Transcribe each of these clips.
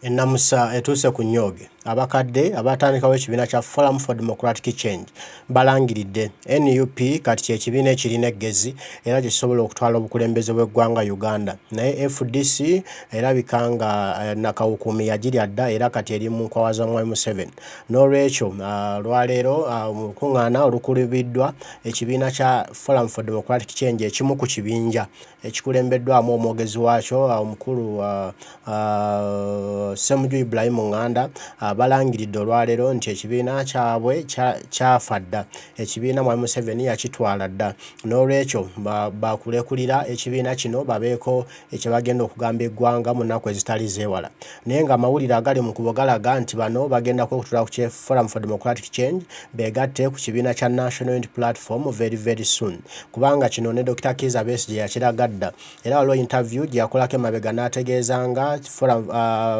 Enamusa etuse ku nnyoge abakadde abatandikawo ekibiina kya Forum for Democratic Change Balangiride NUP kati ky'ekibiina ekirina eggezi era kisobola okutwala obukulembeze bw'eggwanga Uganda naye FDC erabika nga nakawukumi yagirya dda era kati eri mu nkwawa za Mwai Museveni n'olwekyo lwaleero olukuŋŋaana olukulubiddwa ekibiina kya Forum for Democratic Change ekimu ku kibinja ekikulembeddwamu omwogezi waakyo omukulu Semujju Ibrahim Nganda Balangiride olwaleero nti ekibiina kyabwe kyafa dda ekibiina Mwai Museveni yakitwala dda n'olwekyo bakulekulira ekibiina kino babeeko ekyo bagenda okugamba eggwanga mu nnaku ezitali zeewala naye nga amawulire agali mu kubo galaga nti bano bagenda kwekutula ku Forum for Democratic Change beegatte ku kibiina kya National Unity Platform very soon kubanga kino ne Dr. Kizza Besigye yakiraga dda era waliwo interview gye yakolako emabega n'ategeeza nga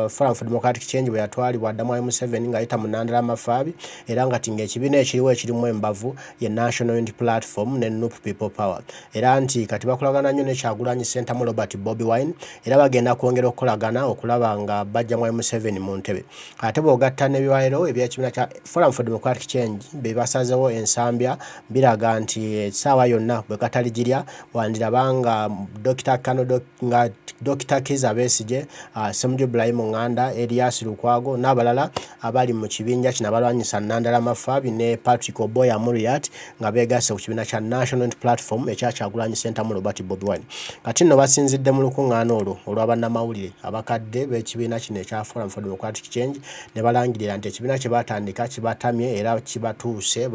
Forum for Democratic Change bwe yatwalibwa dda Mwai Museveni ng'ayita mu nnandala amafaabi era nga tinga ekibiina ekiriwo ekirimu embavu ye National Unity Platform ne Nup People Power era nti kati bakolagana nnyo ne Kyagulanyi Ssentamu Robert Bobi Wine era bagenda kwongera okukolagana okulaba nga bajja Mwai Museveni mu ntebe ate bw'ogatta n'ebiwayiro eby'ekibiina kya Forum for Democratic Change be basazewo ensambya biraga nti essaawa yonna bwe kataligirya wandirabanga Dr. Kizza Besigye Semujju Ibrahim Nganda Elias Lukwago n'abalala abali mu kibinja kino abalwanyisa nnandala amafaabi ne Patrick Oboya Muriat nga beegasse ku kibiina kya National Unity Platform ekya Kyagulanyi Ssentamu Robert Bobi Wine kati nno basinzidde mu lukuŋŋaana olwo olw'abannamawulire abakadde b'ekibiina kino ekya Forum for Democratic Change ne balangirira nti ekibiina kye batandika kibatamye era kibatuuse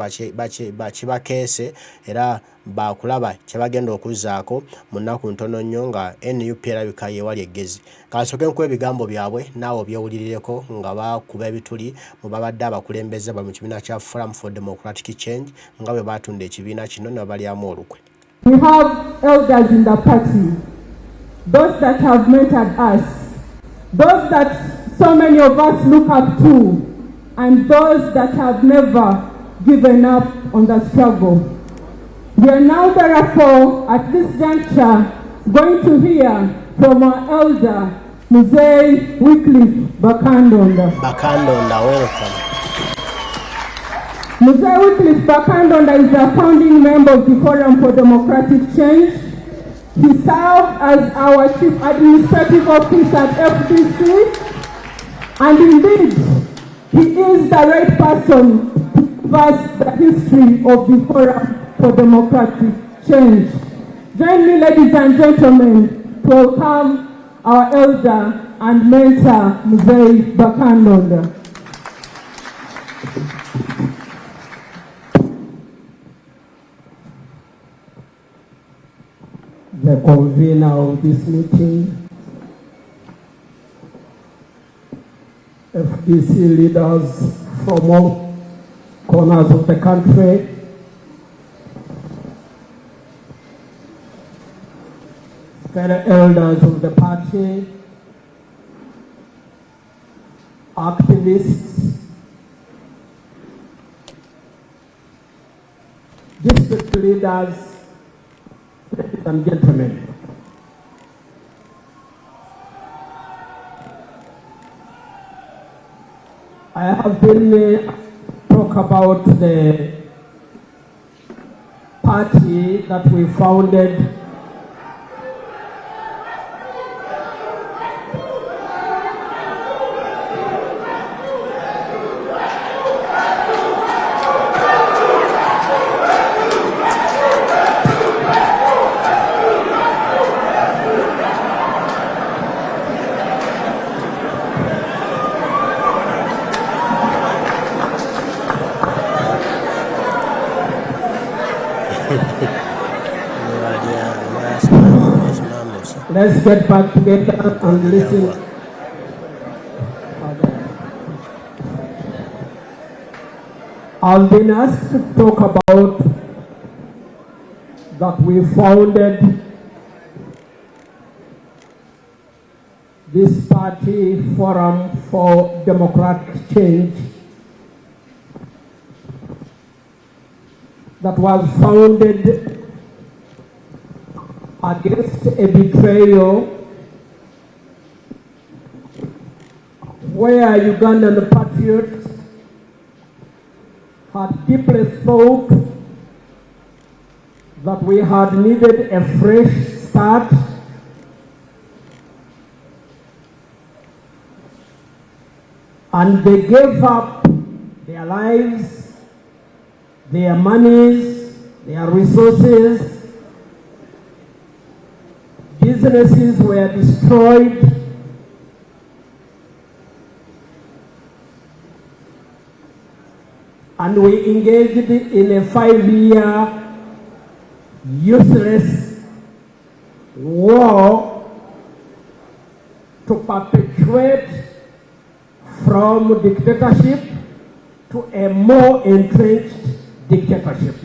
bakibakeese era bakulaba kye bagenda okuzzaako mu nnaku ntono nnyo nga NUP erabika yeewali eggezi kansooke nkuwa ebigambo byabwe naawe obyewulirireko nga bakuba ebituli mu babadde abakulembeze bali mu kibiina kya Forum for Democratic Change nga bwe baatunda ekibiina kino ne babalyamu olukwe. We have elders in the party, those that have mentored us, those that so many of us look up to, and those that have never given up on the struggle. We are now therefore at this juncture going to hear from our elder, Mzee Wycliffe Bakandonda. Bakandonda, welcome. Mzee Wycliffe Bakandonda is a founding member of the Forum for Democratic Change. He served as our Chief Administrative Officer at FDC, and indeed, he is the right person to give us the history of the Forum for Democratic Change. Join me, ladies and gentlemen, to welcome our elder and mentor, Mzee Bakandonda. The convener of this meeting, FDC leaders from all corners of the country, fellow elders of the party, activists, district leaders, ladies and gentlemen. I have been talk about the party that we founded Let's get back together and listen. I've been asked to talk about that we founded this party, Forum for Democratic Change, that was founded against a betrayal where Ugandan patriots had deeply thought that we had needed a fresh start, and they gave up their lives, their monies, their resources. Businesses were destroyed. And we engaged in a 5-year useless war to perpetuate from dictatorship to a more entrenched dictatorship.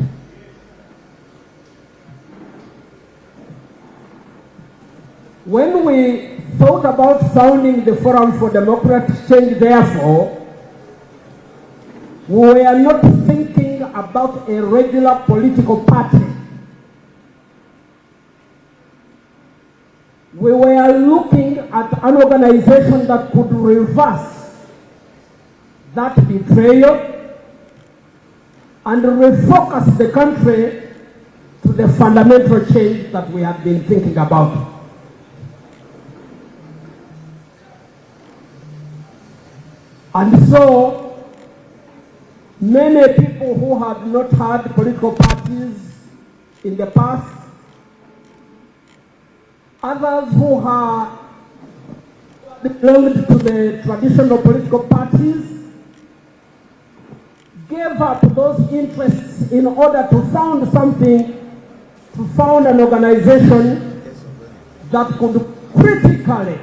When we thought about founding the Forum for Democratic Change, therefore, we were not thinking about a regular political party. We were looking at an organization that could reverse that betrayal and refocus the country to the fundamental change that we have been thinking about. And so, many people who had not had political parties in the past, others who had belonged to the traditional political parties, gave up those interests in order to found something, to found an organization that could critically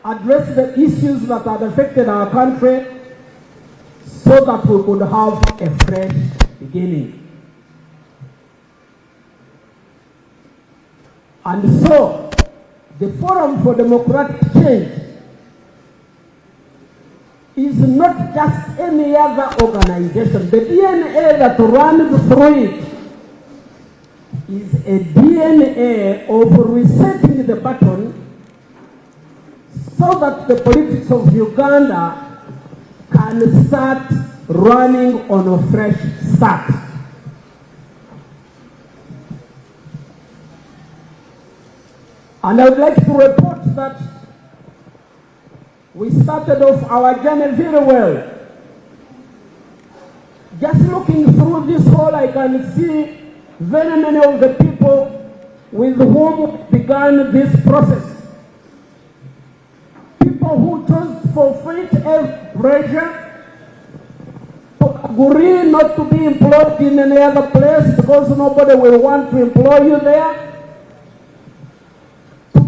address the issues that had affected our country so that we could have a fresh beginning. And so, the Forum for Democratic Change is not just any other organization. The DNA that runs through it is a DNA of resetting the button so that the politics of Uganda can start running on a fresh start. And I would like to report that we started off our journey very well. Just looking through this hall, I can see very many of the people with whom we began this process. People who chose to forfeit every pressure, to agree not to be employed in any other place because nobody will want to employ you there,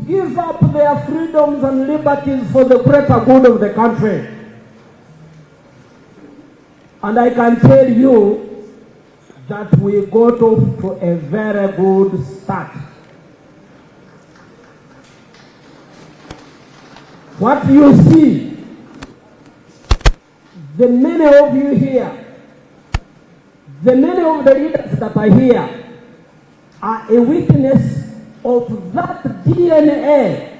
give up their freedoms and liberties for the greater good of the country. And I can tell you that we got off to a very good start. What you see, the many of you here, the many of the leaders that are here are a witness of that DNA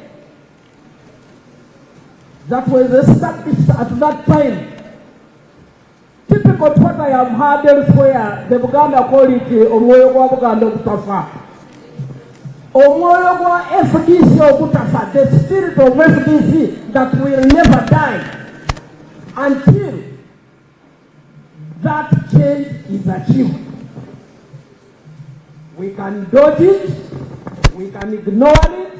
that was established at that time. Typical to what I have heard elsewhere, the Buganda call it Omwoyo gwa Buganda Okutafa. Omwoyo gwa FDC Okutafa, the spirit of FDC that will never die until that change is achieved. We can dodge it, we can ignore it,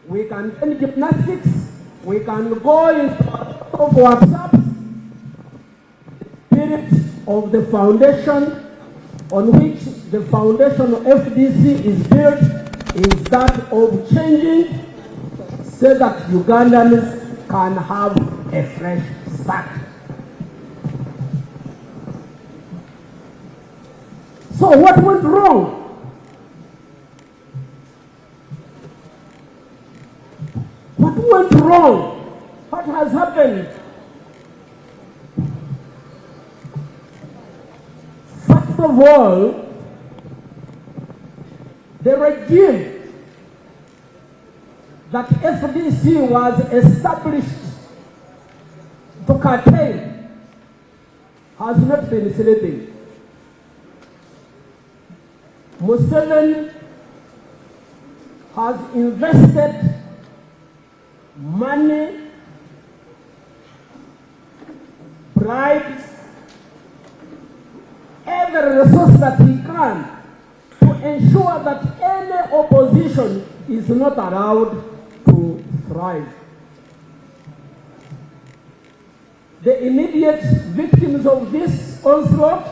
we can do gymnastics, we can go into WhatsApp. The spirit of the foundation on which the foundation of FDC is built is that of changing so that Ugandans can have a fresh start. So what went wrong? What went wrong? What has happened? First of all, the regime that FDC was established to curtail has not been sleeping. Museveni has invested money, bribes, every resource that he can to ensure that any opposition is not allowed to thrive. The immediate victims of this onslaught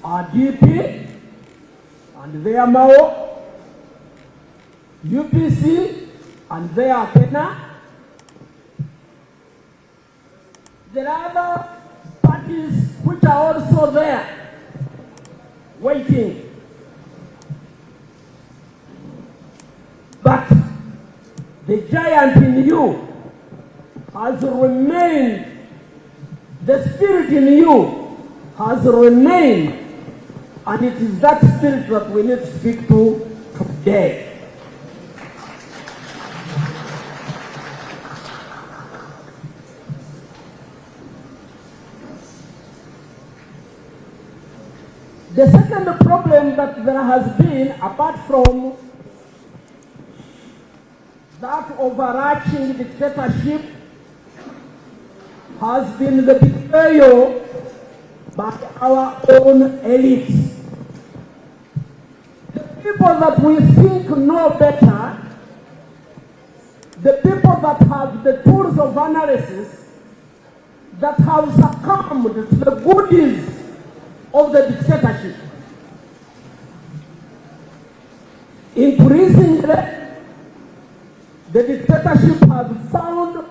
are DP and their Mao, UPC and their Kenya. There are other parties which are also there, waiting. But the giant in you has remained, the spirit in you has remained, and it is that spirit that we need to speak to today. The second problem that there has been, apart from that overarching dictatorship, has been the betrayal by our own elites. The people that we think know better, the people that have the tools of analysis, that have succumbed to the goodies of the dictatorship. Increasingly, the dictatorship has found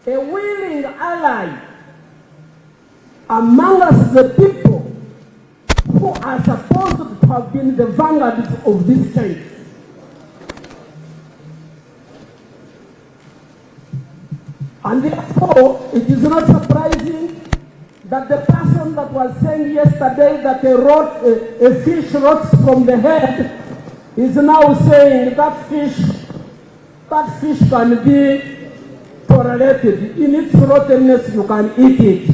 a willing ally among us, the people who are supposed to have been the vanguards of this change. And therefore, it is not surprising that the person that was saying yesterday that a fish rots from the head is now saying that fish can be tolerated. In its rottenness, you can eat it.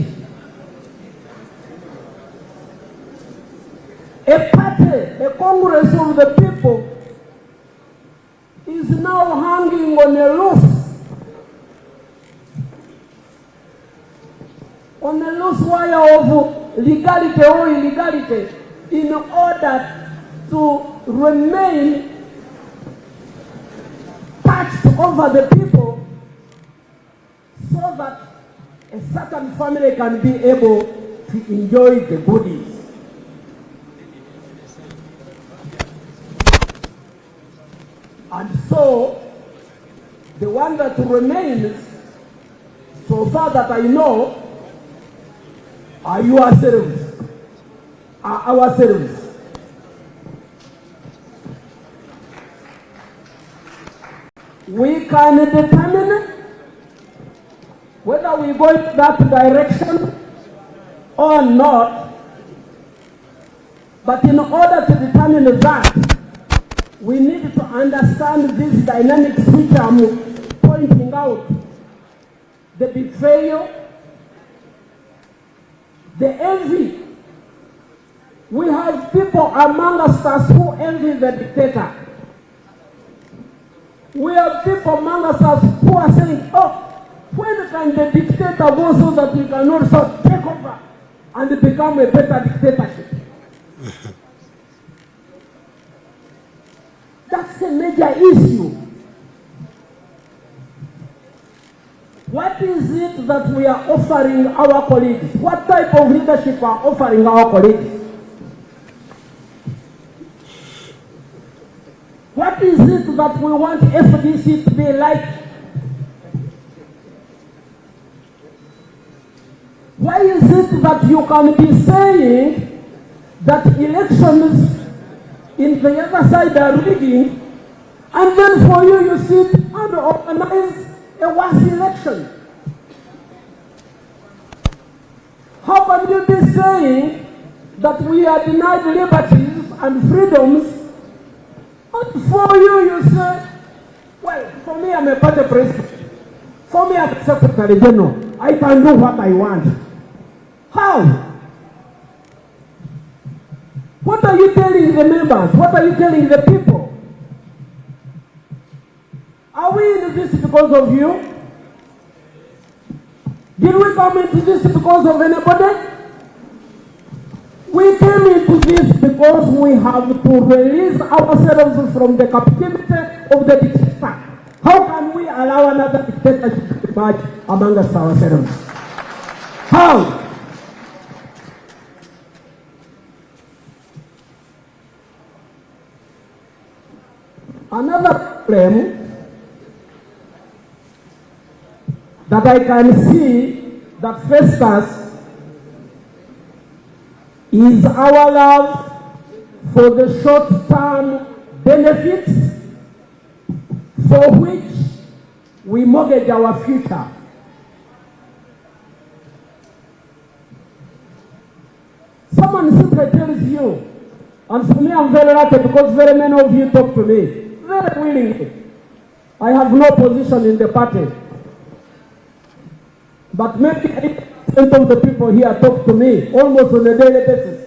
A party, a Congress of the people, is now hanging on a loose wire of legality or illegality in order to remain patched over the people so that a certain family can be able to enjoy the goodies. And so, the one that remains, so far that I know, are yourselves, are ourselves. We can determine whether we go in that direction or not, but in order to determine that, we need to understand these dynamics which I'm pointing out. The betrayal, the envy. We have people among us who envy the dictator. We have people among us who are saying, oh, when can the dictator go so that we can also take over and become a better dictatorship? That's a major issue. What is it that we are offering our colleagues? What type of leadership are offering our colleagues? What is it that we want FDC to be like? Why is it that you can be saying that elections in the other side are rigging, and then for you sit and organize a worse election? How can you be saying that we are denied liberties and freedoms, and for you say, well, for me I'm a party president, For me as Secretary General, I can do what I want. How? What are you telling the members? What are you telling the people? Are we in this because of you? Did we come into this because of anybody? We came into this because we have to release ourselves from the captivity of the dictator. How can we allow another dictatorship to emerge among us ourselves? How? Another problem that I can see that faces us is our love for the short-term benefits for which we mortgage our future. Someone simply tells you, and for me I'm very lucky because very many of you talk to me, very willingly. I have no position in the party. But maybe 80% of the people here talk to me almost on a daily basis.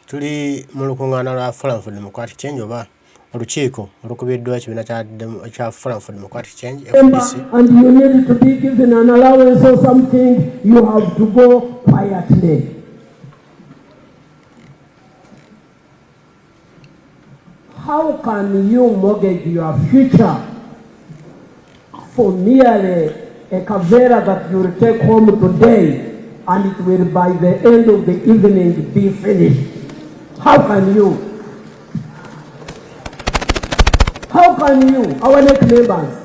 Tuli mu lukungaana lwa Forum for Democratic Change oba olukiiko olukubiddwa ekibiina kya Forum for Democratic Change FDC. And you need to be given an allowance or something, you have to go quietly. How can you mortgage your future for merely a kavera that you will take home today and it will by the end of the evening be finished? How can you? How can you, our next members?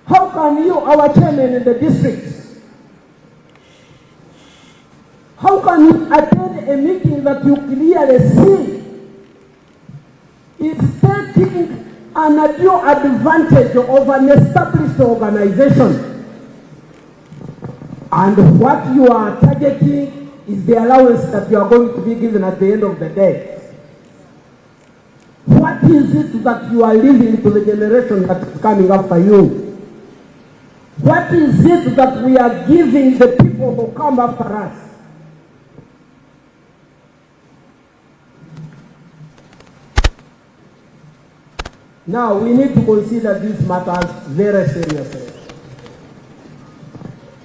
How can you, our chairman in the districts? How can you attend a meeting that you clearly see is taking an undue advantage of an established organization, and what you are targeting is the allowance that you are going to be given at the end of the day? What is it that you are leaving to the generation that is coming after you? What is it that we are giving the people who come after us? Now, we need to consider these matters very seriously.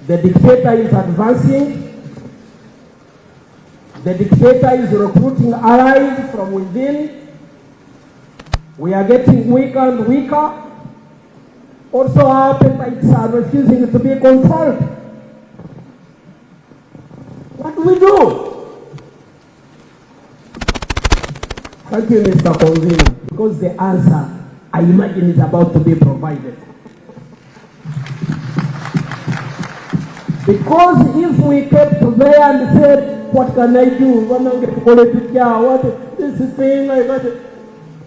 The dictator is advancing. The dictator is recruiting allies from within. We are getting weaker and weaker. Also, our appetites are refusing to be controlled. What do we do? Thank you, Mr. Convener, because the answer, I imagine, is about to be provided. Because if we kept there and said, what can I do? What this thing like that?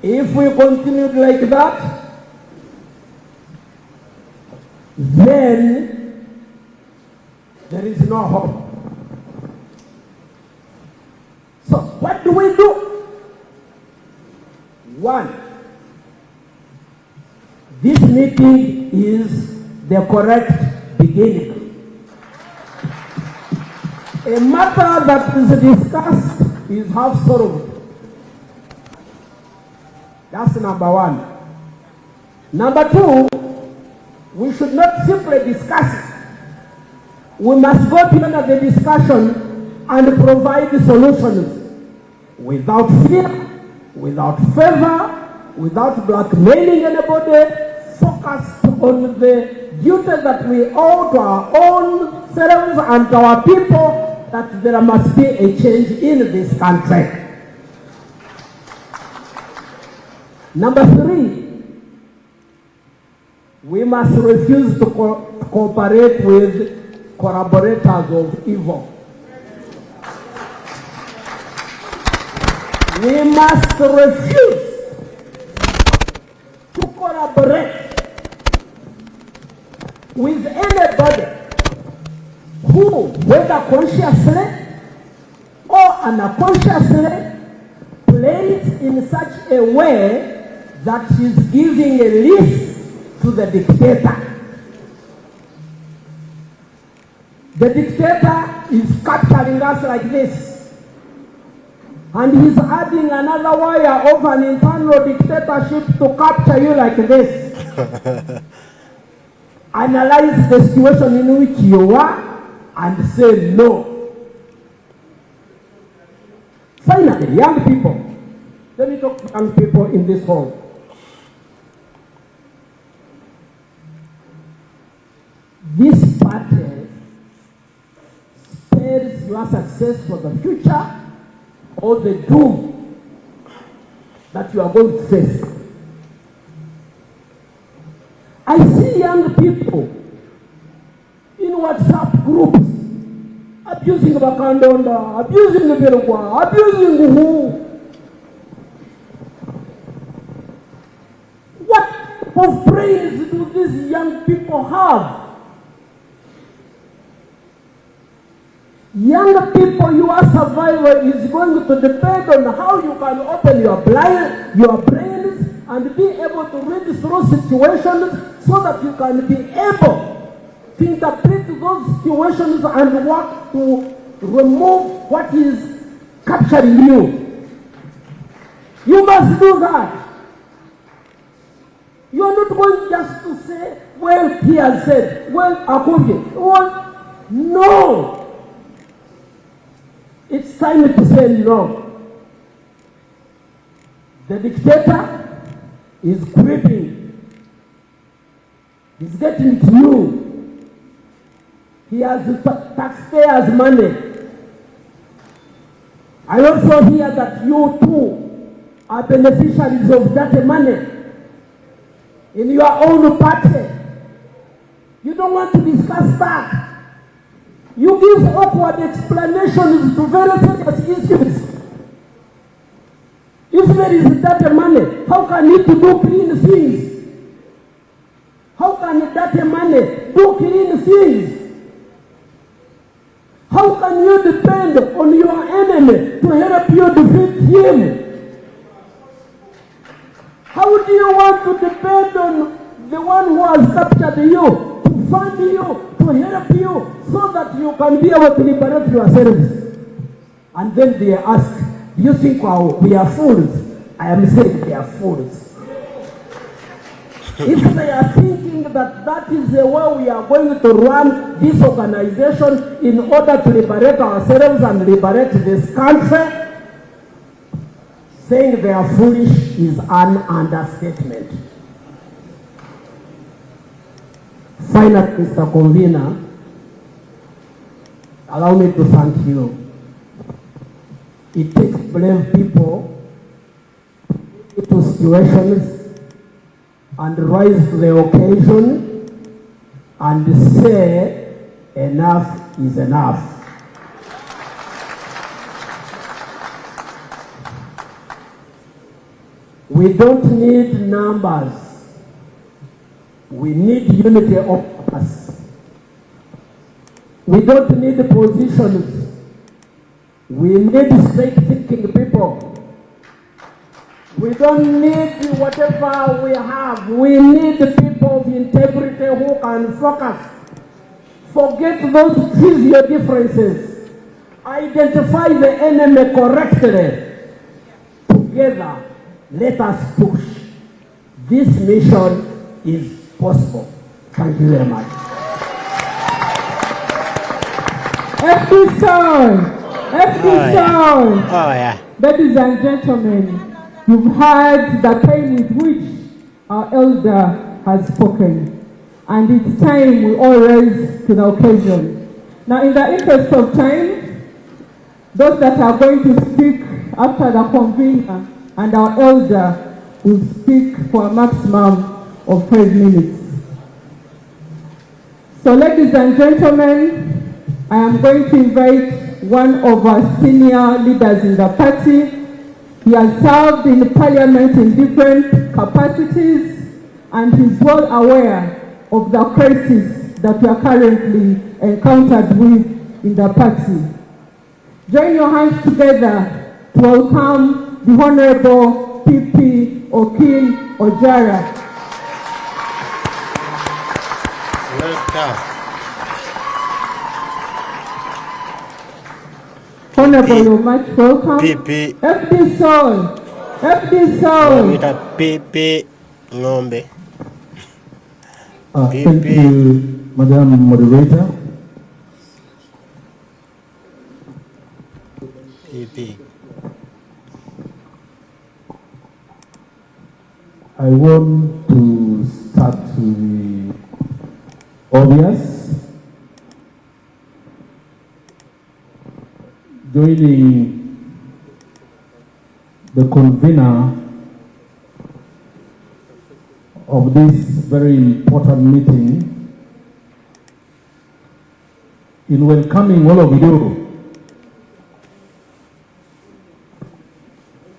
If we continued like that, then there is no hope. So what do we do? One, this meeting is the correct beginning. A matter that is discussed is half solved. That's number one. Number two, we should not simply discuss it. We must go beyond the discussion and provide solutions without fear, without favor, without blackmailing anybody, focused on the duty that we owe to our own selves and to our people, that there must be a change in this country. Number three, we must refuse to cooperate with collaborators of evil. We must refuse to collaborate with anybody who, whether consciously unconsciously plays in such a way that she's giving a lift to the dictator. The dictator is capturing us like this, and he's adding another wire of an internal dictatorship to capture you like this. Analyze the situation in which you are and say no. Finally, young people, let me talk to young people in this hall. This party spells your success for the future or the doom that you are going to face. I see young people in WhatsApp groups abusing Bakandonda, abusing the Birugwa, abusing who? What of brains do these young people have? Young people, your survival is going to depend on how you can open your brains and be able to read through situations so that you can be able to interpret those situations and work to remove what is capturing you. You must do that. You are not going just to say, well, he has said, well, Akubi. Well, no. It's time to say no. The dictator is creeping. He's getting to you. He has taxpayers' money. I also hear that you too are beneficiaries of that money in your own party. You don't want to discuss that. You give awkward explanations to very serious issues. If there is that money, how can it do clean things? How can that money do clean things? How can you depend on your enemy to help you defeat him? How do you want to depend on the one who has captured you to fund you, to help you, so that you can be able to liberate yourselves? And then they ask, do you think we are fools? I am saying they are fools. If they are thinking that that is the way we are going to run this organization in order to liberate ourselves and liberate this country, saying they are foolish is an understatement. Finally, Mr. Convener, allow me to thank you. It takes brave people into situations and rise to the occasion and say enough is enough. We don't need numbers. We need unity of us. We don't need positions. We need straight-thinking people. We don't need whatever we have. We need people of integrity who can focus. Forget those trivial differences. Identify the enemy correctly. Together, let us push. This mission is possible. Thank you very much. Ladies and gentlemen, you've heard the time with which our elder has spoken, and it's time we all rise to the occasion. Now, in the interest of time, those that are going to speak after the convener and our elder will speak for a maximum of 5 minutes. So, ladies and gentlemen, I am going to invite one of our senior leaders in the party. He has served in parliament in different capacities and he's well aware of the crisis that we are currently encountered with in the party. Join your hands together to welcome the Honorable PP Okin Ojara. Welcome. Honorable, you're much welcome. PP. FD Soul. FD Soul. PP Ngombe. Thank you, Madam Moderator. PP. I want to start with the obvious. Joining the convener of this very important meeting in welcoming all of you.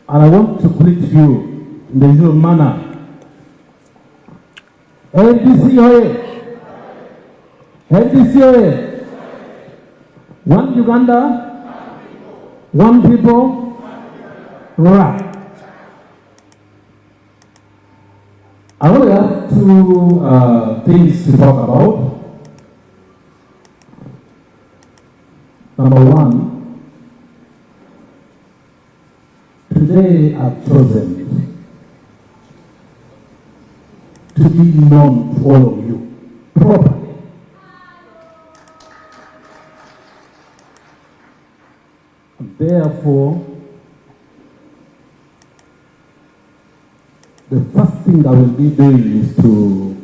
And I want to greet you in the usual manner. Fdc Oye! Fdc Oye! One Uganda, one people, right. I only have two things to talk about. Number one, today I've chosen to be known to all of you properly. Therefore, the first thing I will be doing is to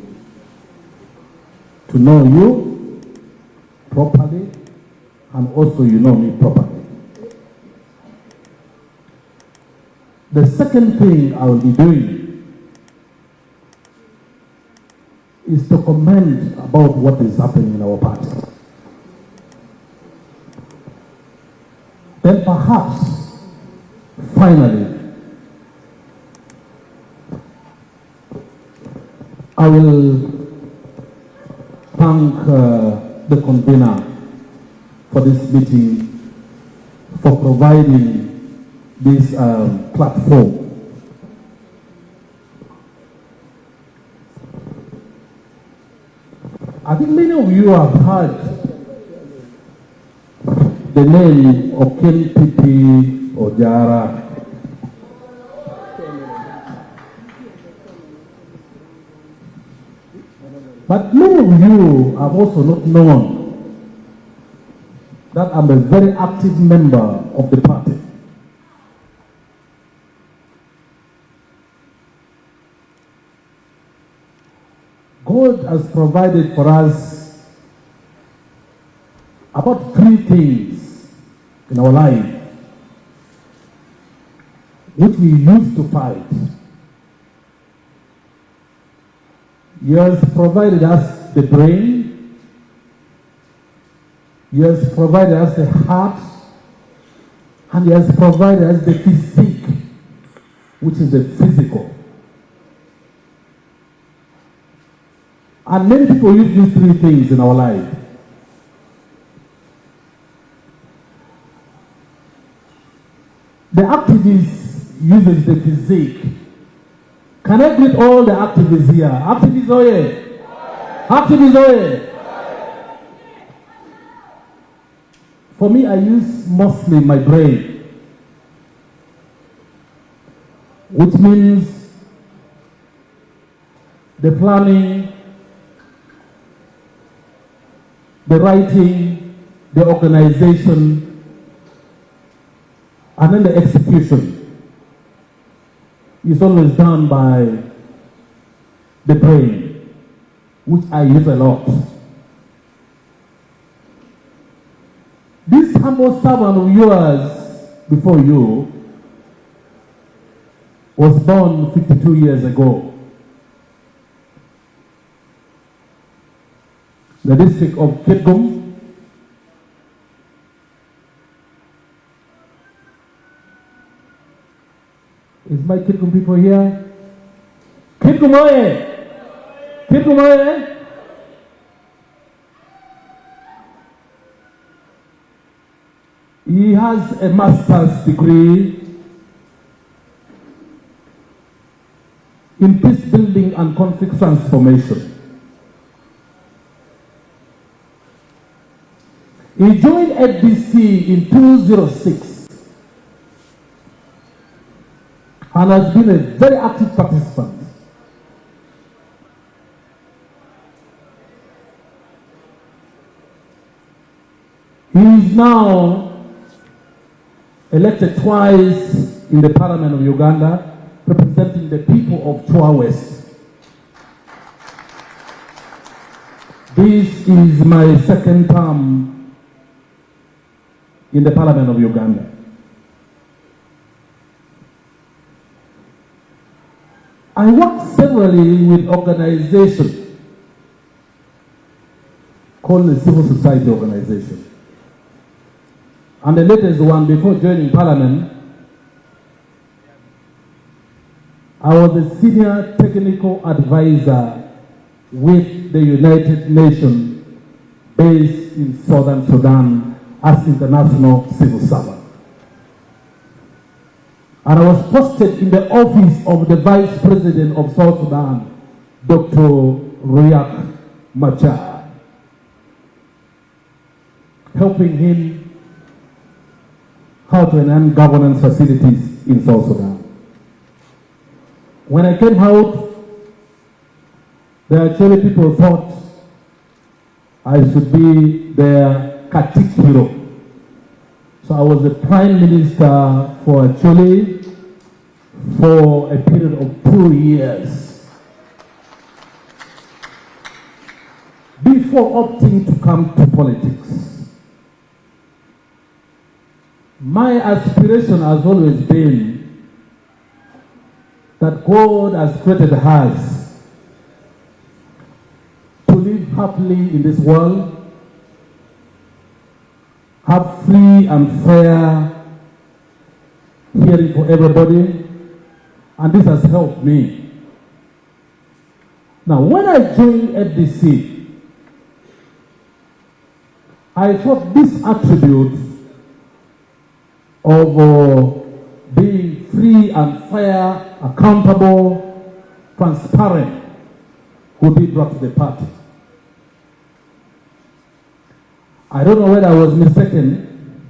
know you properly, and also you know me properly. The second thing I will be doing is to comment about what is happening in our party. Then perhaps, finally, I will thank the convener for this meeting, for providing this platform. I think many of you have heard the name of Ken Ojara. But many of you have also not known that I'm a very active member of the party. God has provided for us about three things in our life which we used to fight. He has provided us the brain, He has provided us the heart, and He has provided us the physique, which is the physical. And many people use these three things in our life. The activist uses the physique. Can I greet all the activists here? Activists, oye! Activists, oye! For me, I use mostly my brain, which means the planning, the writing, the organization, and then the execution is always done by the brain, which I use a lot. This humble servant of yours before you was born 52 years ago. The district of Kitgum. Is my Kitgum people here? Kitgum oye! Kitgum oye! He has a master's degree in peace building and conflict transformation. He joined FDC in 2006 and has been a very active participant. He is now elected twice in the Parliament of Uganda, representing the people of Chua West. This is my second term in the Parliament of Uganda. I work severally with organizations called the Civil Society Organization. And the latest one, before joining Parliament, I was a senior technical advisor with the United Nations based in Southern Sudan as international civil servant. And I was posted in the office of the Vice President of South Sudan, Dr. Riek Machar, helping him how to enhance governance facilities in South Sudan. When I came out, there actually people thought I should be their Katik hero. So I was the Prime Minister for actually for a period of 2 years before opting to come to politics. My aspiration has always been that God has created us to live happily in this world, have free and fair hearing for everybody, and this has helped me. Now, when I joined FDC, I thought this attribute of being free and fair, accountable, transparent would be brought to the party. I don't know whether I was mistaken,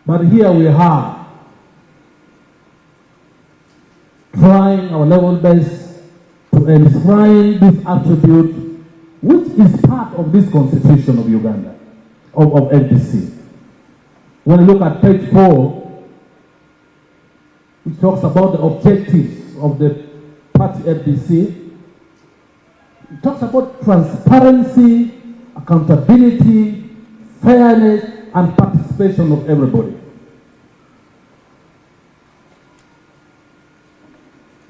but here we are, trying our level best to enshrine this attribute, which is part of this constitution of Uganda, of FDC. When you look at page 4, it talks about the objectives of the party FDC. It talks about transparency, accountability, fairness, and participation of everybody.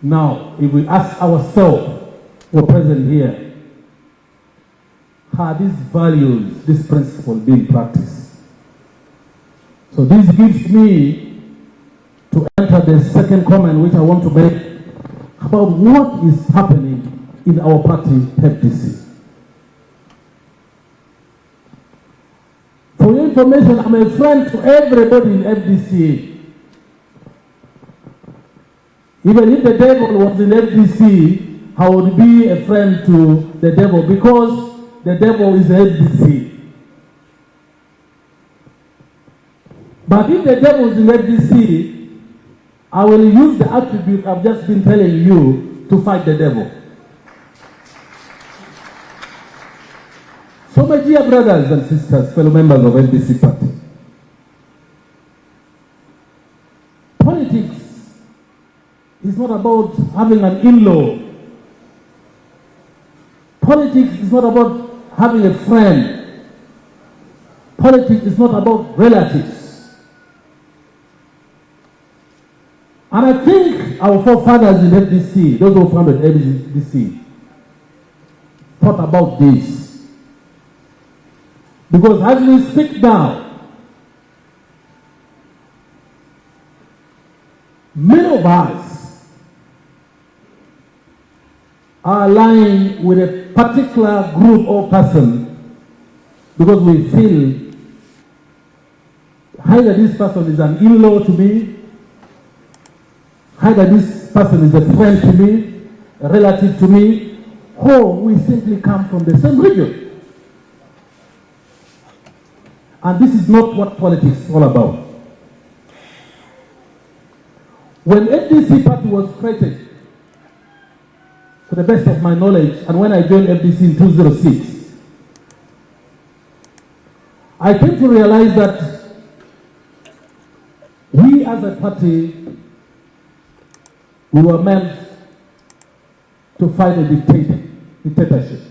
Now, if we ask ourselves, who are present here, are these values, this principle being practiced? So this gives me to enter the second comment which I want to make about what is happening in our party, FDC. For your information, I'm a friend to everybody in FDC. Even if the devil was in FDC, I would be a friend to the devil because the devil is FDC. But if the devil is in FDC, I will use the attribute I've just been telling you to fight the devil. So my dear brothers and sisters, fellow members of FDC party, politics is not about having an in-law. Politics is not about having a friend. Politics is not about relatives. And I think our forefathers in FDC, those who founded FDC, thought about this. Because as we speak now, many of us are aligned with a particular group or person because we feel either this person is an in-law to me, either this person is a friend to me, a relative to me, or we simply come from the same region. And this is not what politics is all about. When FDC party was created, to the best of my knowledge, and when I joined FDC in 2006, I came to realize that we as a party, we were meant to fight a dictatorship.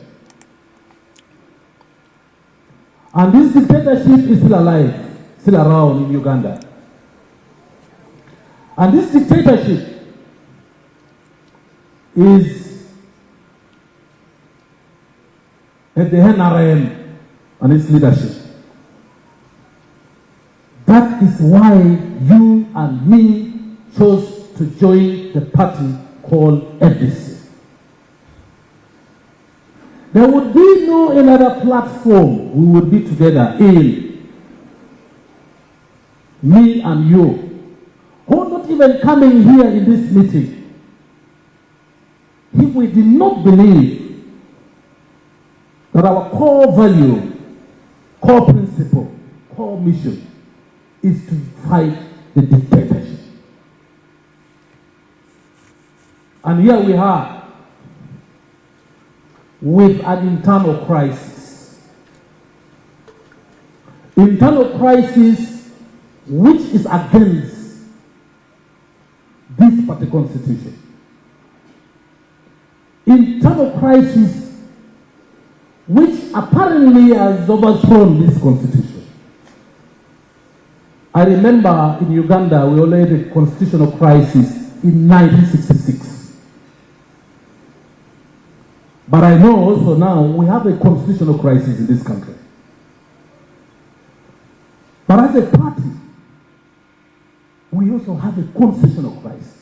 And this dictatorship is still alive, still around in Uganda. And this dictatorship is at the NRM and its leadership. That is why you and me chose to join the party called FDC. There would be no another platform we would be together in, me and you, or not even coming here in this meeting, if we did not believe that our core value, core principle, core mission is to fight the dictatorship. And here we are with an internal crisis. Internal crisis which is against this party constitution. Internal crisis which apparently has overthrown this constitution. I remember in Uganda we already had a constitutional crisis in 1966. But I know also now we have a constitutional crisis in this country. But as a party, we also have a constitutional crisis.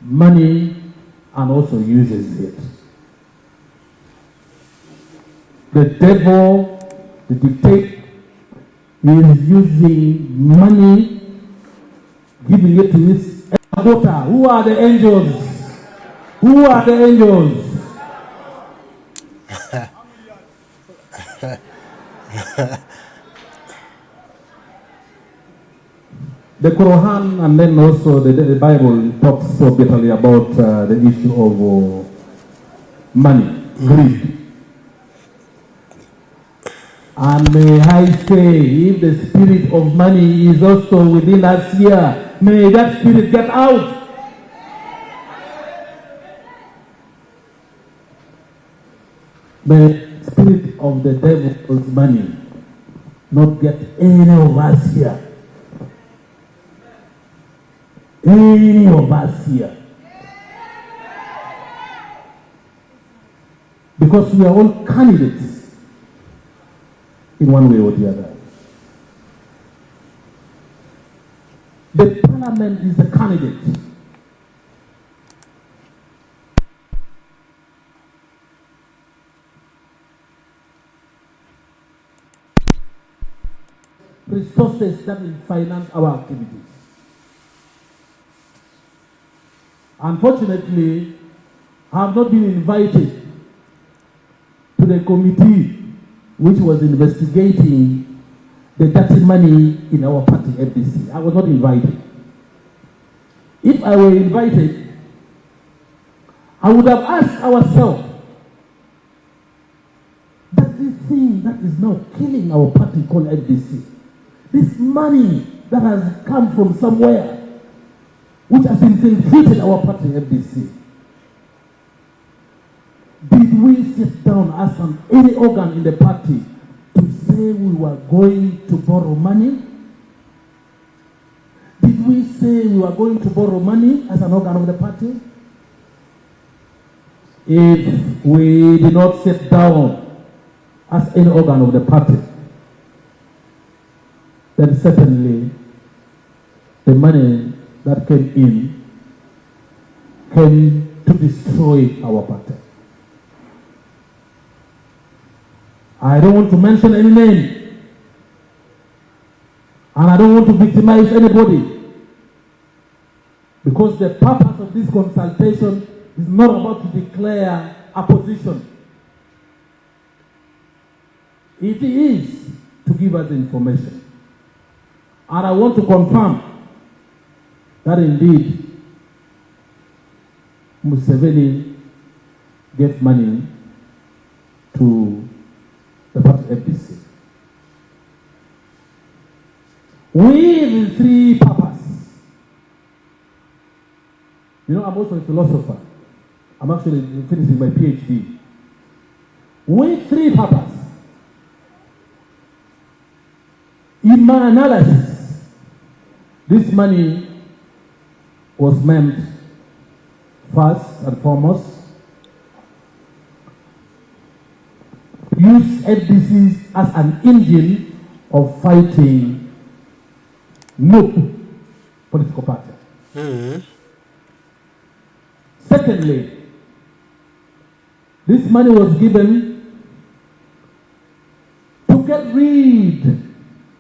Money and also uses it. The devil, the dictator, is using money, giving it to his daughter. Who are the angels? Who are the angels? The Quran and then also the Bible talks so bitterly about the issue of money, greed. And may I say, if the spirit of money is also within us here, may that spirit get out. May the spirit of the devil's money not get any of us here. Any of us here. Because we are all candidates in one way or the other. The parliament is the candidate. Resources that will finance our activities. Unfortunately, I have not been invited to the committee which was investigating the dirty money in our party, FDC. I was not invited. If I were invited, I would have asked ourselves that this thing that is now killing our party called FDC, this money that has come from somewhere, which has infiltrated our party, FDC. Did we sit down as any organ in the party to say we were going to borrow money? Did we say we were going to borrow money as an organ of the party? if we did not sit down as any organ of the party, then certainly the money that came in came to destroy our party. I don't want to mention any name, and I don't want to victimize anybody, because the purpose of this consultation is not about to declare a position. It is to give us information. And I want to confirm that indeed Museveni gave money to the party FDC. With three purposes. You know, I'm also a philosopher. I'm actually finishing my PhD. With three purposes. In my analysis, this money was meant, first and foremost, to use FDCs as an engine of fighting no political party. Secondly, this money was given to get rid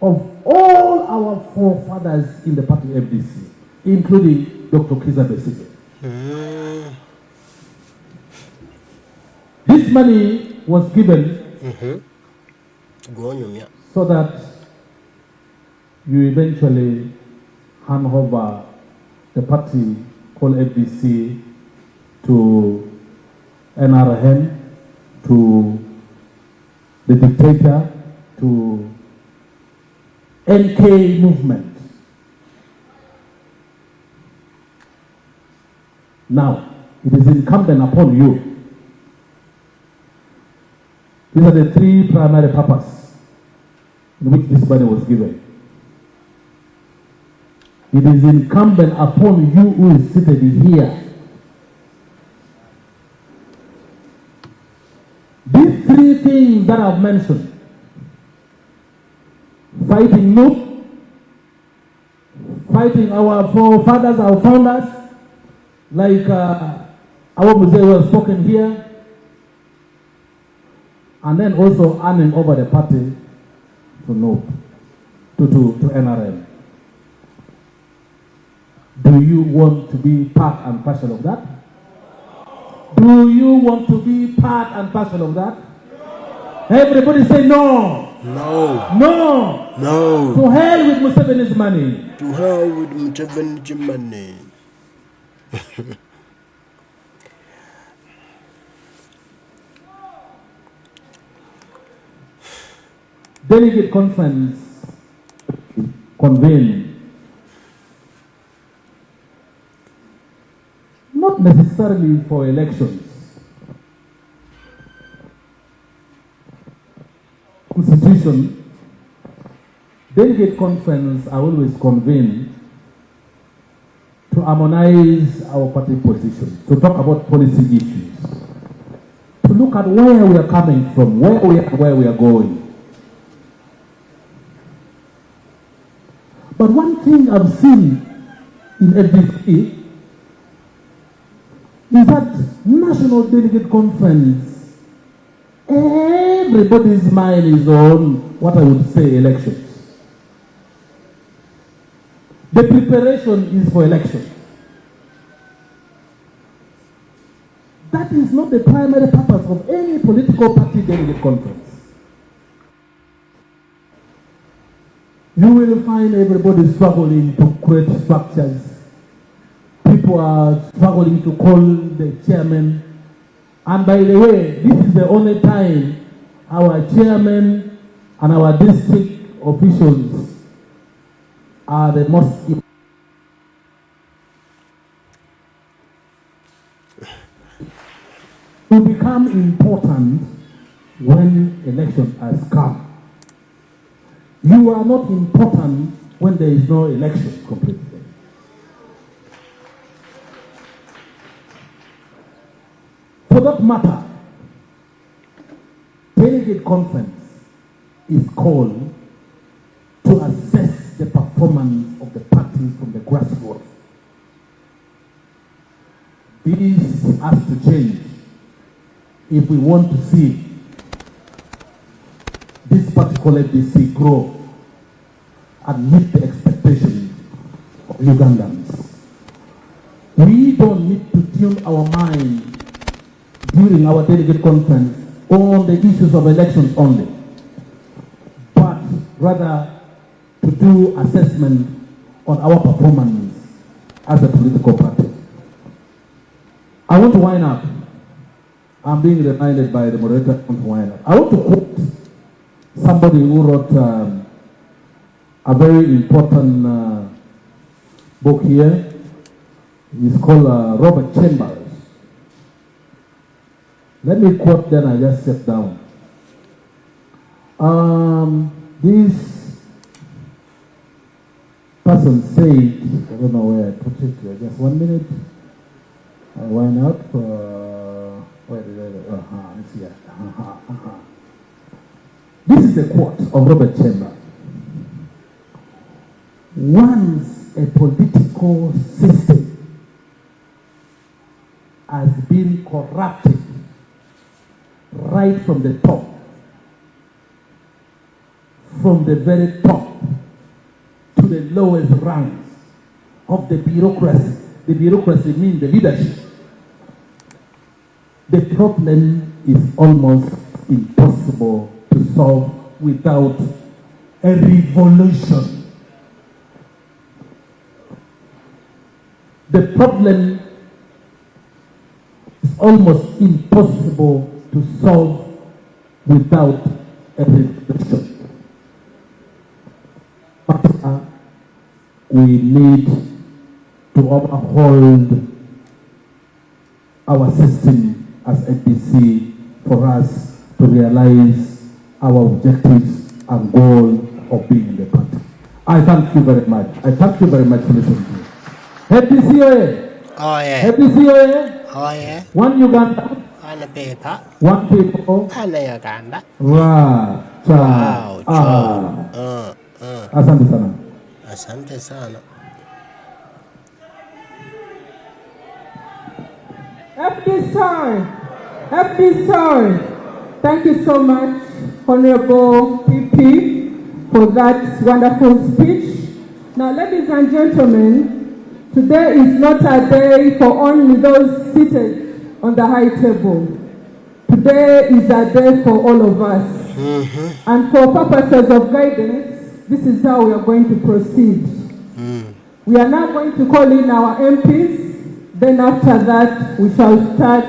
of all our forefathers in the party FDC, including Dr. Kiza Besige. This money was given so that you eventually hand over the party called FDC to NRM, to the dictator, to NK movement. Now, it is incumbent upon you. These are the three primary purposes in which this money was given. It is incumbent upon you who is seated here. These three things that I've mentioned, fighting Nup, fighting our forefathers, our founders, like our museum was spoken here, and then also handing over the party to Nup, to NRM. Do you want to be part and parcel of that? Do you want to be part and parcel of that? Everybody say no. No. No. No. To hell with Museveni's money. To hell with Museveni's money. Delegate conference convened. Not necessarily for elections. Constitution, delegate conference are always convened to harmonize our party position, to talk about policy issues, to look at where we are coming from, where we are going. But one thing I've seen in FDC is that national delegate conference, everybody's mind is on what I would say elections. The preparation is for election. That is not the primary purpose of any political party delegate conference. You will find everybody struggling to create structures. People are struggling to call the chairman. And by the way, this is the only time our chairman and our district officials are the most to become important when election has come. You are not important when there is no election completely. For for that matter, delegate conference is called to assess the performance of the party from the grassroots. This has to change if we want to see this particular FDC grow and meet the expectations of Ugandans. We don't need to tune our mind during our delegate conference on the issues of elections only, but rather to do assessment on our performance as a political party. I want to wind up. I'm being reminded by the moderator to wind up. I want to quote somebody who wrote a very important book here. It's called Robert Chambers. Let me quote, then I just sit down. This person said, I don't know where I put it here, just 1 minute. I went up, where did I, it's here. This is the quote of Robert Chambers. Once a political system has been corrupted right from the top, from the very top to the lowest ranks of the bureaucracy. The bureaucracy means the leadership. The problem is almost impossible to solve without a revolution. The problem is almost impossible to solve without a revolution. But we need to overhaul our system as FDC for us to realize our objectives and goal of being in the party. I thank you very much. I thank you very much for listening to me. FDC oye! Oh yeah. FDC oye! Oh yeah. One Uganda. One paper. One people. One Uganda. Wow. Asante sana. Asante sana. FDC. Thank you so much, Honorable PP, for that wonderful speech. Now, ladies and gentlemen, today is not a day for only those seated on the high table. Today is a day for all of us. And for purposes of guidance, this is how we are going to proceed. We are now going to call in our MPs. Then after that, we shall start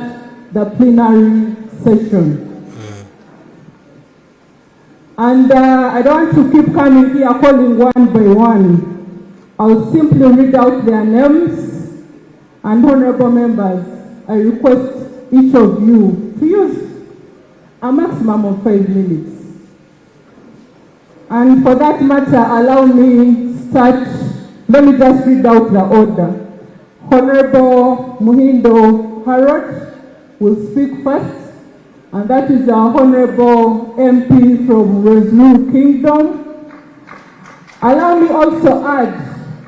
the plenary session. And I don't want to keep coming here calling one by one. I'll simply read out their names. And honorable members, I request each of you to use a maximum of 5 minutes. And for that matter, allow me start. Let me just read out the order. Honorable Muhindo Harold will speak first, and that is our Honorable MP from Roselu Kingdom. Allow me also add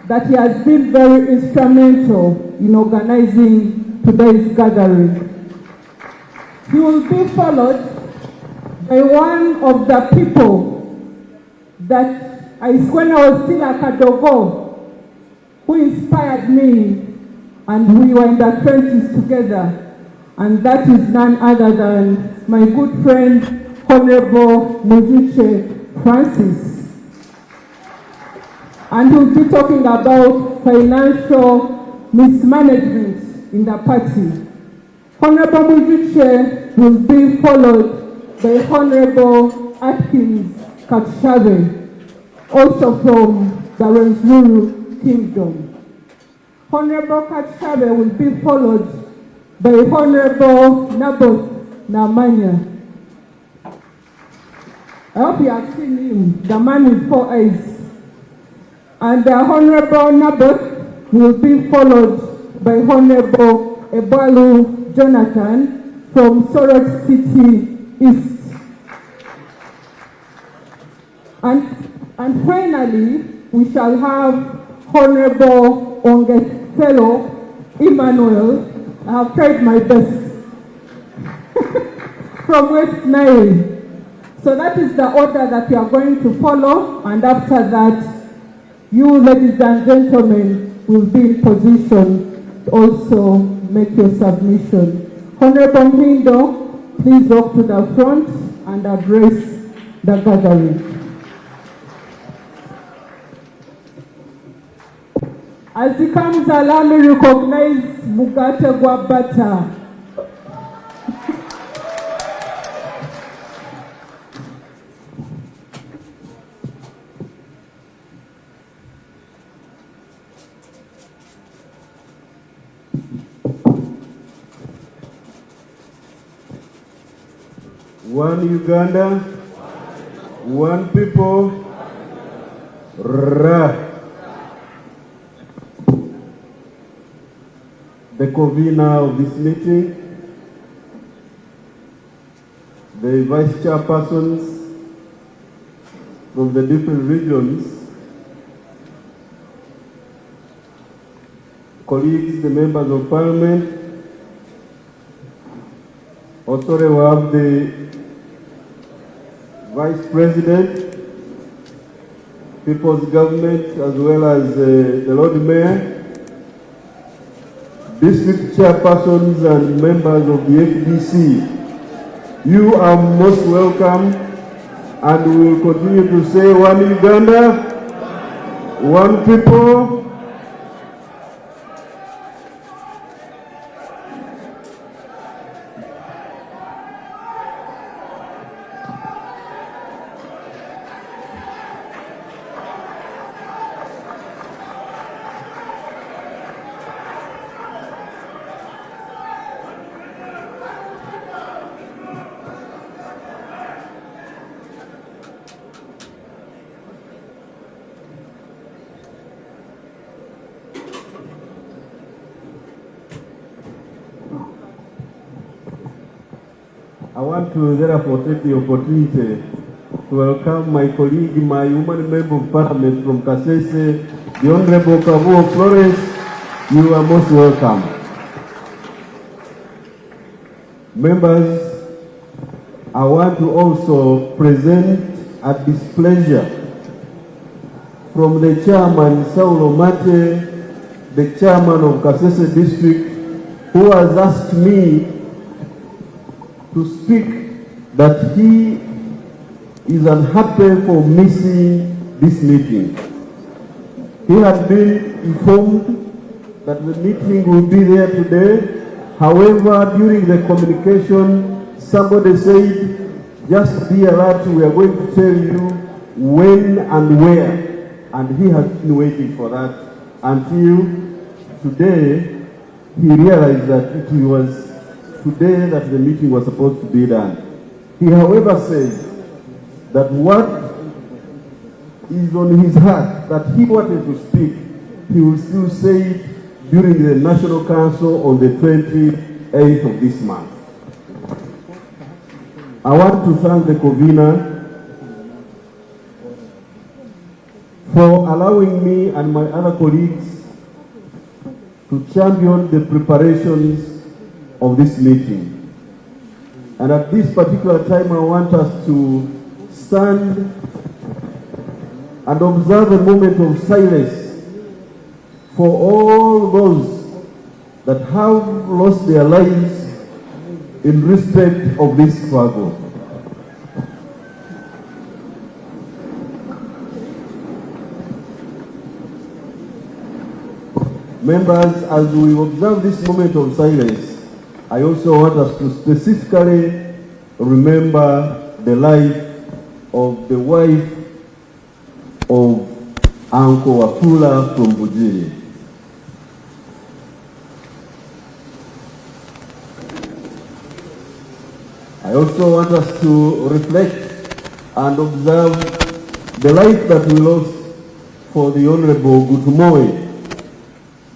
that he has been very instrumental in organizing today's gathering. He will be followed by one of the people that when I was still at Kadogo, who inspired me, and we were in the trenches together, and that is none other than my good friend, Honorable Mujuche Francis. And he'll be talking about financial mismanagement in the party. Honorable Mujuche will be followed by Honorable Atkins Kakshabe, also from the Roselu Kingdom. Honorable Kakshabe will be followed by Honorable Naboth Namanya. I hope you have seen him, the man with 4 eyes. And Honorable Naboth will be followed by Honorable Ebalu Jonathan from Sorot City East. And finally, we shall have Honorable Ongeselo Emmanuel. I have tried my best. From West Nile. So that is the order that we are going to follow, and after that, you, ladies and gentlemen, will be in position to also make your submission. Honorable Hindo, please walk to the front and address the gathering. As he comes, allow me to recognize Mugate Gwabata. One Uganda, one people, Ra. The convener of this meeting, the vice chairpersons from the different regions, colleagues, the members of parliament. Also we have the Vice President, People's Government, as well as the Lord Mayor, District Chairpersons and members of the FDC. You are most welcome, and we will continue to say one Uganda, one people. I want to therefore take the opportunity to welcome my colleague, my woman member of parliament from Kasese, the Honorable Kabuo Flores. You are most welcome. Members, I want to also present a displeasure from the chairman, Saulo Mate, the chairman of Kasese district, who has asked me to speak that he is unhappy for missing this meeting. He has been informed that the meeting will be there today. However, during the communication, somebody said, just be alert, we are going to tell you when and where. And he has been waiting for that until today. He realized that it was today that the meeting was supposed to be done. He, however, says that what is on his heart, that he wanted to speak, he will still say it during the National Council on the 28th of this month. I want to thank the convener for allowing me and my other colleagues to champion the preparations of this meeting. And at this particular time, I want us to stand and observe a moment of silence for all those that have lost their lives in respect of this struggle. Members, as we observe this moment of silence, I also want us to specifically remember the life of the wife of Uncle Wafula from Bujiri. I also want us to reflect and observe the life that we lost for the Honorable Gutumoe,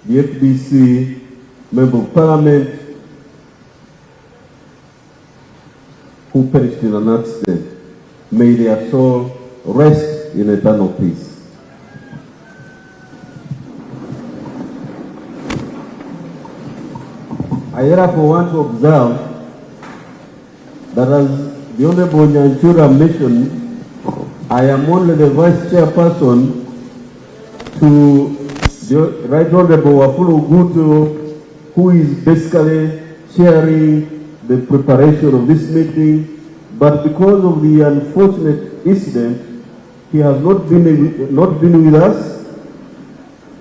the FDC Member of Parliament, who perished in an accident. May their soul rest in eternal peace. I therefore want to observe that as the Honorable Nyanchura mentioned, I am only the Vice Chairperson to the Right Honorable Wafulu Guto, who is basically chairing the preparation of this meeting, but because of the unfortunate incident, he has not been with us.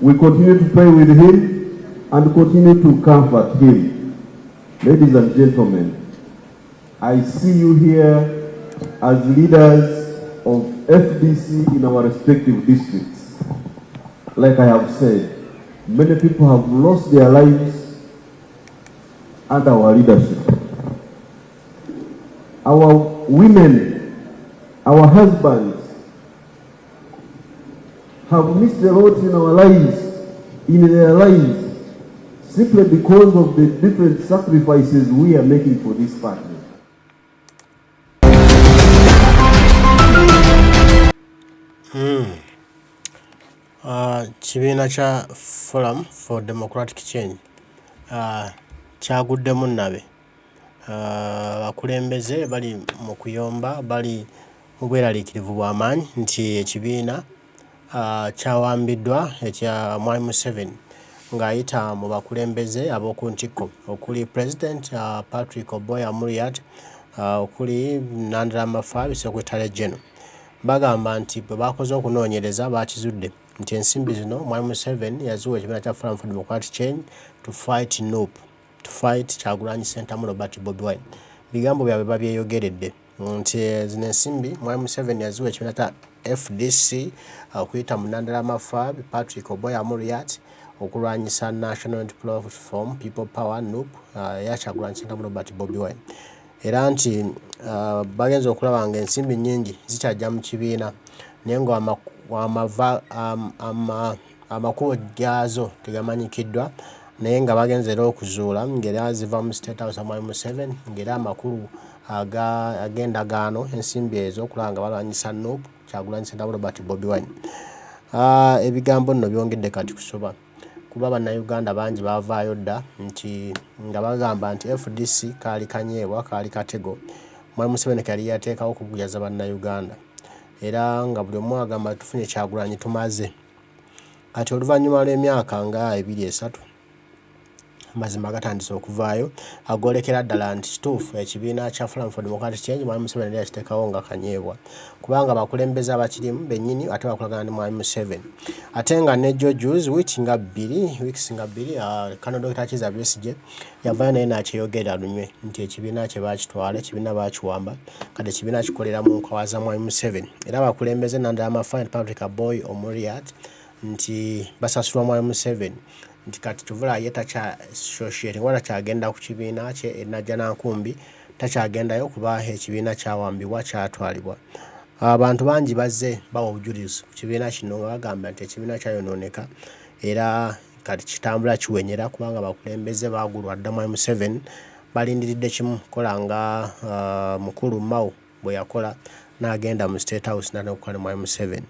We continue to pray with him and continue to comfort him. Ladies and gentlemen, I see you here as leaders of FDC in our respective districts. Like I have said, many people have lost their lives under our leadership. Our women, our husbands have missed a lot in our lives, in their lives, simply because of the different sacrifices we are making for this party. Kibiina kya Forum for Democratic Change kyaguddemu nabe. Abakulembeze bali mu kuyomba, bali mu bweraliikirivu bw'amaanyi nti ekibiina kyawambiddwa ekya Mwai Museveni ng'ayita mu bakulembeze ab'oku ntikko okuli President Patrick Oboya Amuriat, okuli Nandala Fabi Secretary General. Bagamba nti bwe bakoze okunoonyereza bakizudde nti ensimbi zino Mwai Museveni yaziwa ekibiina kya Forum for Democratic Change to fight NUP, to fight Kyagulanyi Center mu Robert Bobi Wine. Bigambo byabwe babyeyogeredde nti zino ensimbi Mwai Museveni yaziwa ekibiina kya FDC okuyita mu Nandala Fabi Patrick Oboya Amuriat okulwanyisa National Platform People Power NUP ya Kyagulanyi Center mu Robert Bobi Wine. Era nti bagenza okulaba nga ensimbi nnyingi zikyajja mu kibiina naye nga amakubo gyazo tegamanyikiddwa, naye nga bagenza era okuzuula ng'era ziva mu State House Mwai Museveni, ng'era amakulu ag'endagaano ensimbi ezo okulaba nga balwanyisa NUP Kyagulanyi Center mu Robert Bobi Wine. Ebigambo nno byongedde kati kusoba kuba bannayuganda bangi bavaayo dda nti nga bagamba nti FDC kaali kanyeebwa, kaali katego. Mwai Museveni kali yateekawo okuguyaza bannayuganda era nga buli omu agamba tufunye Kyagulanyi tumaze. Kati oluvannyuma lw'emyaka nga 2-3 amazima gatandise okuvaayo agolekera ddala nti kituufu ekibiina kya Forum for Democratic Change Mwai Museveni yali yakiteekawo nga kanyeebwa kubanga abakulembeze abakirimu bennyini ate bakolagana ne Mwai Museveni. Ate nga ne George weeks nga bbiri Kano Dr. Kiza Besigye yavaayo naye n'akyeyogerera lunywe nti ekibiina kye baakitwala, ekibiina baakiwamba, kati ekibiina kikolera mu nkwawa Mwai Museveni. Era abakulembeze Nandala Fabi Patrick Boy Omuriat nti basasulwa Mwai Museveni nti kati tuvula ye takyasociating wala kyagenda ku kibiina kye enajja nankumbi takyagendayo kuba ekibiina kyawambibwa kyatwalibwa. Abantu bangi bazze bawa obujulizi ku kibiina kino nga bagamba nti ekibiina kyayonooneka era kati kitambula kiwenyera kubanga abakulembeze baagulwa dda Mwai Museveni balindiridde kimu kola nga mukulu Mao bwe yakola n'agenda mu State House n'okukola Mwai Museveni.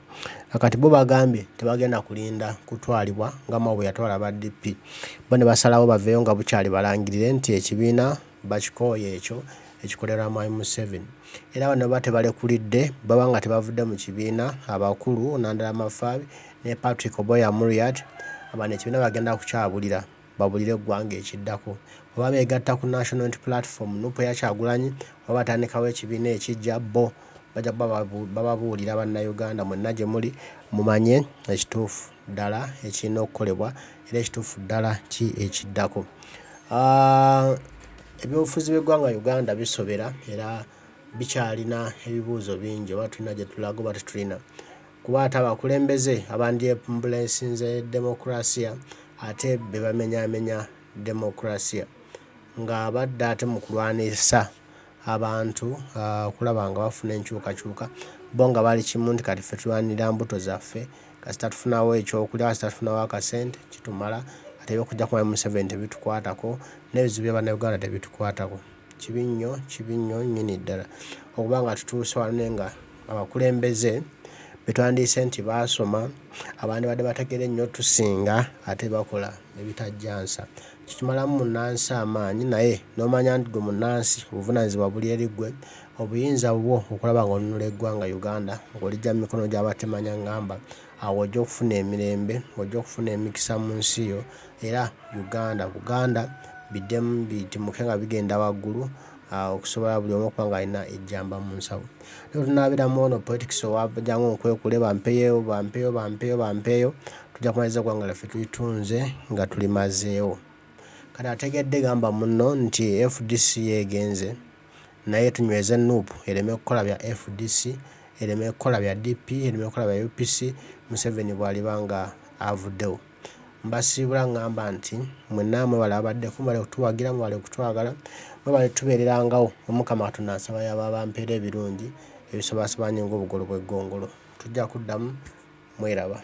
Kati bo bagambye tebagenda kulinda kutwalibwa nga Mao bwe yatwala ba DP. Bo ne basalawo baveeyo nga bukyali balangirire nti ekibiina bakikooye ekyo ekikolera Mwai Museveni. Era bano baba tebalekulidde baba nga tebavudde mu kibiina abakulu Nandala Fabi ne Patrick Oboya Amuriat abano ekibiina bagenda kukyabulira babulire eggwanga ekiddako. Baba beegatta ku National Platform NUP ya Kyagulanyi oba batandikawo ekibiina ekijja bo bajja bababuulira bannayuganda mwenna gye muli mumanye ekituufu ddala ekirina okukolebwa era ekituufu ddala ki ekiddako. Ebyobufuzi by'eggwanga Uganda bisobera era bikyalina ebibuuzo bingi oba tulina gye tulaga oba tetulina kuba ate abakulembeze abandyeembulensinze demokrasiya ate be bamenyaamenya demokrasiya nga badde ate mu kulwanisa abantu okulaba nga bafuna enkyukakyuka bo nga bali kimu nti kati ffe tulwanira mbuto zaffe kasita tufunawo ekyokulya kasita tufunawo akasente kitumala ate ebyokujja ku Mwai Museveni tebitukwatako n'ebizibu bya bannayuganda tebitukwatako. kibi nnyo nnyini ddala okuba nga tutuuse wano nga abakulembeze betwandiise nti baasoma abandi badde bategere ennyo tusinga ate bakola ebitajjansa kikimalamu munnansi amaanyi naye n'omanya nti gwe munnansi obuvunaanyizibwa buli eri ggwe obuyinza bwo okulaba ng'onunula eggwanga Uganda ng'olijja mu mikono gy'abatemanya ngamba awo ojja okufuna emirembe ojja okufuna emikisa mu nsi yo era Buganda biddemu bitimuke nga bigenda waggulu okusobola buli omu okuba nga alina ejjamba mu nsawo naye tunaabiramu ono politics owajjangu okwekule bampeeyo tujja kumaliza eggwanga lyaffe tulitunze nga tulimazeewo kati ategedde gamba muno nti FDC yeegenze naye tunyweze nuupu ereme kukola bya FDC ereme kukola bya DP ereme kukola bya UPC Museveni bw'aliba nga avuddewo mbasiibula ngamba nti mwenna mwebale abaddeko mwebale kutuwagira mwebale kutwagala mwebale tubeererangawo Omukama Katonda nsaba yaba bampeera ebirungi ebisobasabanye ng'obugolo bw'eggongolo tujja kuddamu mweraba